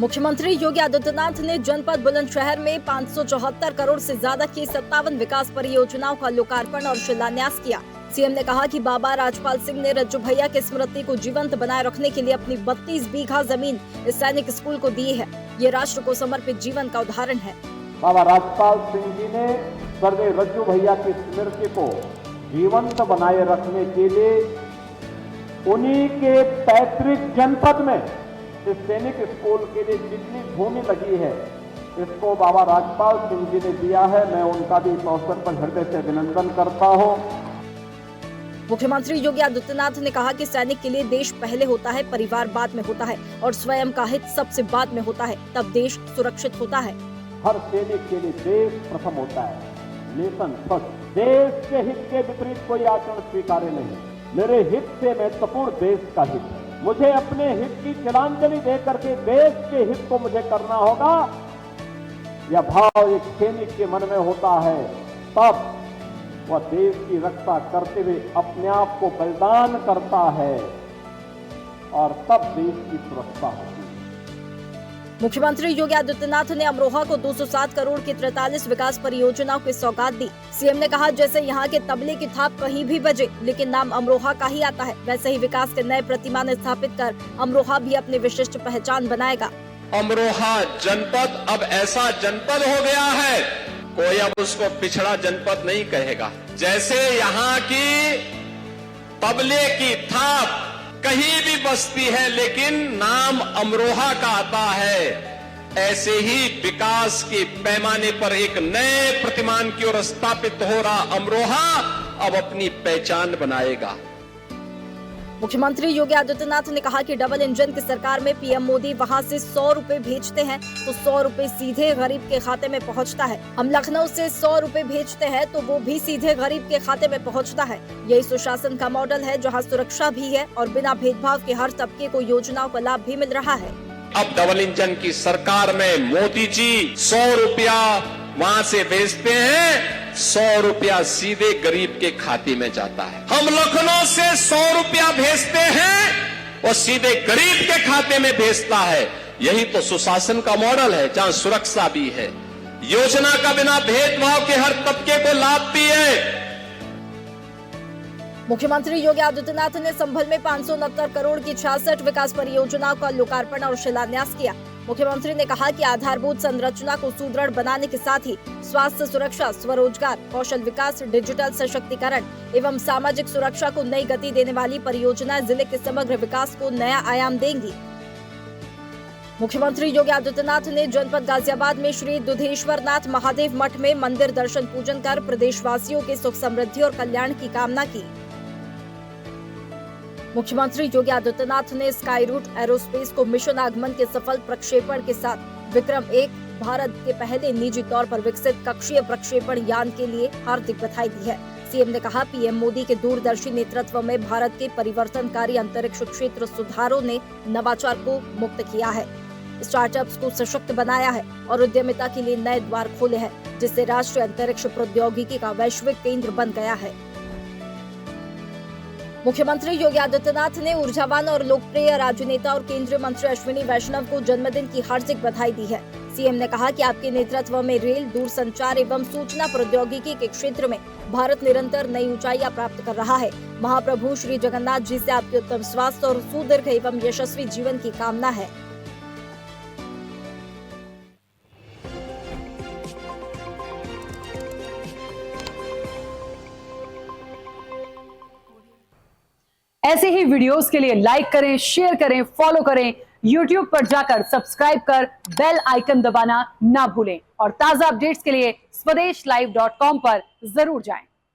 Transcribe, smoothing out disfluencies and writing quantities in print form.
मुख्यमंत्री योगी आदित्यनाथ ने जनपद बुलंदशहर में 574 करोड़ से ज्यादा की 57 विकास परियोजनाओं का लोकार्पण और शिलान्यास किया। सीएम ने कहा कि बाबा राजपाल सिंह ने रज्जू भैया की स्मृति को जीवंत बनाए रखने के लिए अपनी 32 बीघा जमीन इस सैनिक स्कूल को दी है। ये राष्ट्र को समर्पित जीवन का उदाहरण है। बाबा राजपाल सिंह जी ने स्वर्गीय रज्जू भैया की स्मृति को जीवंत बनाए रखने के लिए उन्हीं के पैतृक जनपद में इस सैनिक स्कूल के लिए जितनी भूमि लगी है इसको बाबा राजपाल सिंह जी ने दिया है। मैं उनका भी इस अवसर पर हृदय से अभिनंदन करता हूं। मुख्यमंत्री योगी आदित्यनाथ ने कहा कि सैनिक के लिए देश पहले होता है, परिवार बाद में होता है और स्वयं का हित सबसे बाद में होता है, तब देश सुरक्षित होता है। हर सैनिक के लिए देश प्रथम होता है, नेशन फर्स्ट। देश के हित के विपरीत कोई आचरण स्वीकार्य नहीं। मेरे हित से महत्वपूर्ण देश का हित है। मुझे अपने हित की तिलांजलि दे करके देश के हित को मुझे करना होगा। यह भाव एक सैनिक के मन में होता है, तब वह देश की रक्षा करते हुए अपने आप को बलिदान करता है और तब देश की सुरक्षा होती है। मुख्यमंत्री योगी आदित्यनाथ ने अमरोहा को 207 करोड़ की 43 विकास परियोजनाओं की सौगात दी। सीएम ने कहा, जैसे यहाँ के तबले की थाप कहीं भी बजे लेकिन नाम अमरोहा का ही आता है, वैसे ही विकास के नए प्रतिमान स्थापित कर अमरोहा भी अपनी विशिष्ट पहचान बनाएगा। अमरोहा जनपद अब ऐसा जनपद हो गया है, कोई अब उसको पिछड़ा जनपद नहीं कहेगा। जैसे यहाँ की तबले की थाप कहीं भी बसती है लेकिन नाम अमरोहा का आता है, ऐसे ही विकास के पैमाने पर एक नए प्रतिमान की ओर स्थापित हो रहा अमरोहा अब अपनी पहचान बनाएगा। मुख्यमंत्री योगी आदित्यनाथ ने कहा कि डबल इंजन की सरकार में पीएम मोदी वहां से 100 रुपए भेजते हैं तो 100 रुपए सीधे गरीब के खाते में पहुंचता है। हम लखनऊ से 100 रुपए भेजते हैं तो वो भी सीधे गरीब के खाते में पहुंचता है। यही सुशासन का मॉडल है, जहां सुरक्षा भी है और बिना भेदभाव के हर तबके को योजनाओं का लाभ भी मिल रहा है। अब डबल इंजन की सरकार में मोदी जी 100 रुपया वहां से भेजते हैं, 100 रुपया सीधे गरीब के खाते में जाता है। हम लखनऊ से 100 रुपया भेजते हैं और सीधे गरीब के खाते में भेजता है। यही तो सुशासन का मॉडल है, जहां सुरक्षा भी है, योजना का बिना भेदभाव के हर तबके को लाभ भी है। मुख्यमंत्री योगी आदित्यनाथ ने संभल में 569 करोड़ की 66 विकास परियोजनाओं का लोकार्पण और शिलान्यास किया। मुख्यमंत्री ने कहा कि आधारभूत संरचना को सुदृढ़ बनाने के साथ ही स्वास्थ्य सुरक्षा, स्वरोजगार, कौशल विकास, डिजिटल सशक्तिकरण एवं सामाजिक सुरक्षा को नई गति देने वाली परियोजनाएं जिले के समग्र विकास को नया आयाम देंगी। मुख्यमंत्री योगी आदित्यनाथ ने जनपद गाजियाबाद में श्री दुधेश्वरनाथ महादेव मठ में मंदिर दर्शन पूजन कर प्रदेशवासियों के सुख समृद्धि और कल्याण की कामना की। मुख्यमंत्री योगी आदित्यनाथ ने स्काई रूट एरोस्पेस को मिशन आगमन के सफल प्रक्षेपण के साथ विक्रम-1 भारत के पहले निजी तौर पर विकसित कक्षीय प्रक्षेपण यान के लिए हार्दिक बधाई दी है। सीएम ने कहा, पीएम मोदी के दूरदर्शी नेतृत्व में भारत के परिवर्तनकारी अंतरिक्ष क्षेत्र सुधारों ने नवाचार को मुक्त किया है, स्टार्टअप्स को सशक्त बनाया है और उद्यमिता के लिए नए द्वार खोले हैं, जिससे राष्ट्रीय अंतरिक्ष प्रौद्योगिकी का वैश्विक केंद्र बन गया है। मुख्यमंत्री योगी आदित्यनाथ ने ऊर्जावान और लोकप्रिय राजनेता और केंद्रीय मंत्री अश्विनी वैष्णव को जन्मदिन की हार्दिक बधाई दी है। सीएम ने कहा कि आपके नेतृत्व में रेल, दूरसंचार एवं सूचना प्रौद्योगिकी के क्षेत्र में भारत निरंतर नई ऊंचाइयां प्राप्त कर रहा है। महाप्रभु श्री जगन्नाथ जी से आपके उत्तम स्वास्थ्य और सुदीर्घ एवं यशस्वी जीवन की कामना है। ऐसे ही वीडियोस के लिए लाइक करें, शेयर करें, फॉलो करें। YouTube पर जाकर सब्सक्राइब कर बेल आइकन दबाना ना भूलें और ताजा अपडेट्स के लिए SwadeshLive.com पर जरूर जाएं।